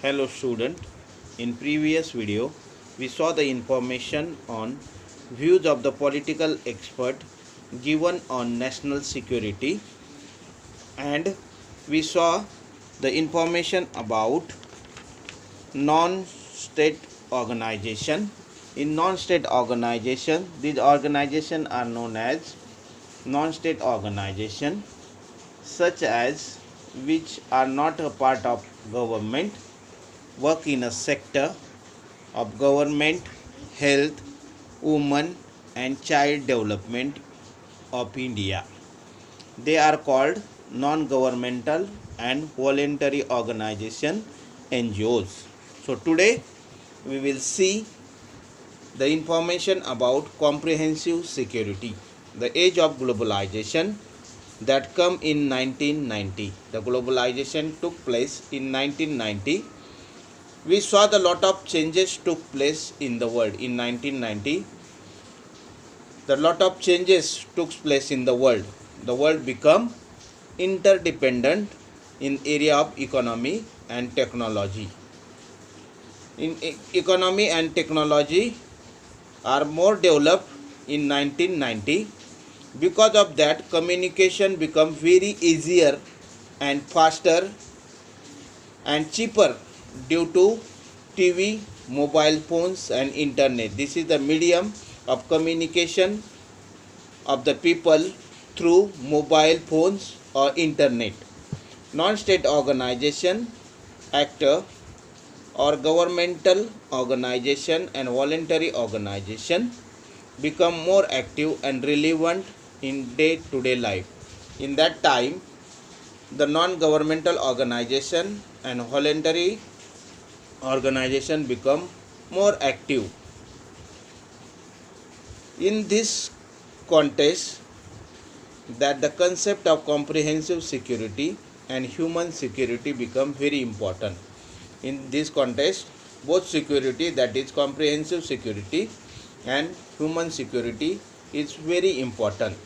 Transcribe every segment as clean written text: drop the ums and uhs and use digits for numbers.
Hello student, in previous video we saw the information on views of the political expert given on national security, and we saw the information about non-state organization. In non-state organization, these organizations are known as non-state organization, such as which are not a part of government, work in a sector of government, health, women and child development of India. They are called non-governmental and voluntary organization, NGOs. So today we will see the information about comprehensive security, the age of globalization that come in 1990. The globalization took place in 1990. We saw the lot of changes took place in the world in 1990. The lot of changes took place in the world. The world become interdependent in area of economy and technology. In economy and technology are more developed in 1990. Because of that, communication become very easier and faster and cheaper due to TV, mobile phones and internet. This is the medium of communication of the people through mobile phones or internet. Non-state organization, actor or governmental organization and voluntary organization become more active and relevant in day-to-day life. In that time, the non-governmental organization and voluntary organization become more active. In this context, that the concept of comprehensive security and human security become very important. In this context, both security, that is comprehensive security, and human security is very important.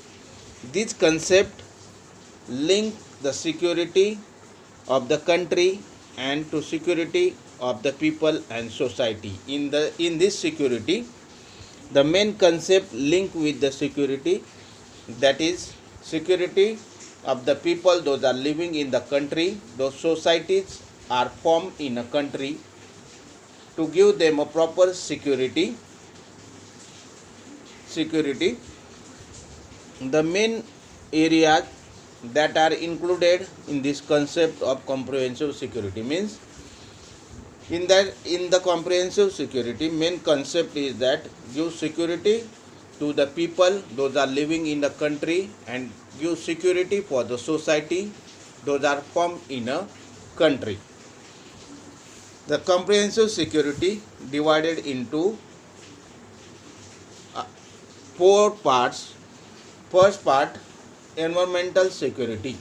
This concept link the security of the country and to security of the people and society. In this security, the main concept linked with the security, that is security of the people, those are living in the country, those societies are formed in a country to give them a proper security. The main areas that are included in this concept of comprehensive security means, in the comprehensive security, main concept is that give security to the people, those are living in the country, and give security for the society, those are formed in a country. The comprehensive security divided into 4 parts. First part, environmental security.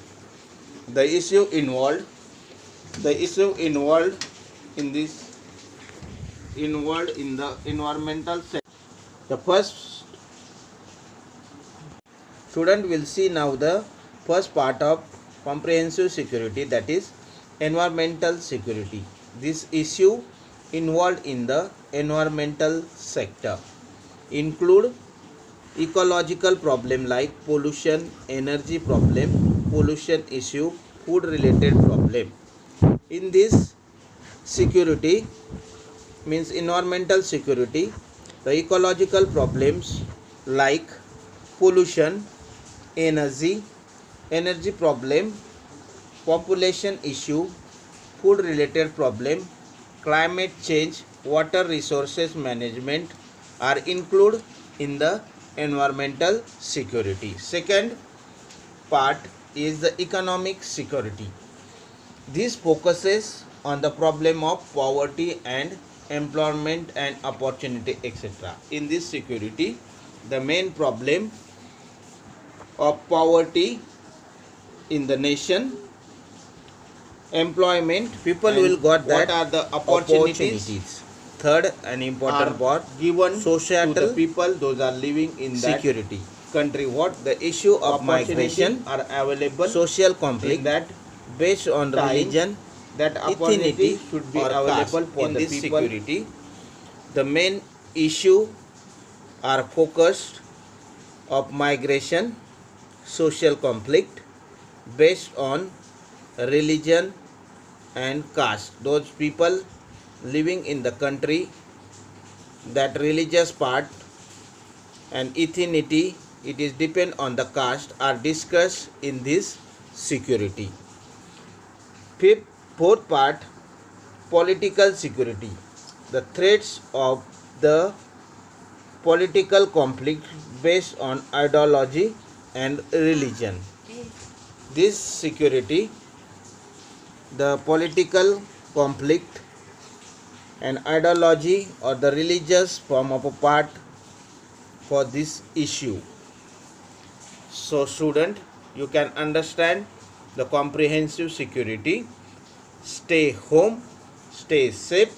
The issue involved in the environmental sector. The first student will see now the first part of comprehensive security, that is environmental security. This issue involved in the environmental sector include ecological problem like pollution, energy problem, pollution issue, food related problem. In this security means environmental security, the ecological problems like pollution, energy problem, population issue, food related problem, climate change, water resources management are included in the environmental security. Second part is the economic security. This focuses on the problem of poverty and employment and opportunity, etc. In this security, the main problem of poverty in the nation, employment, people will got that, what are the opportunities. Third, an important part given societal to the people, those are living in that security country. What the issue of migration are available, social conflict that based on religion, that opportunity should be available for the people. Security. The main issue are focused of migration, social conflict based on religion and caste. Those people living in the country, that religious part and ethnicity, it is depend on the caste, are discussed in this security. Fourth part, political security. The threats of the political conflict based on ideology and religion. This security, the political conflict and ideology or the religious form of a part for this issue. So student, you can understand the comprehensive security. Stay home, stay safe,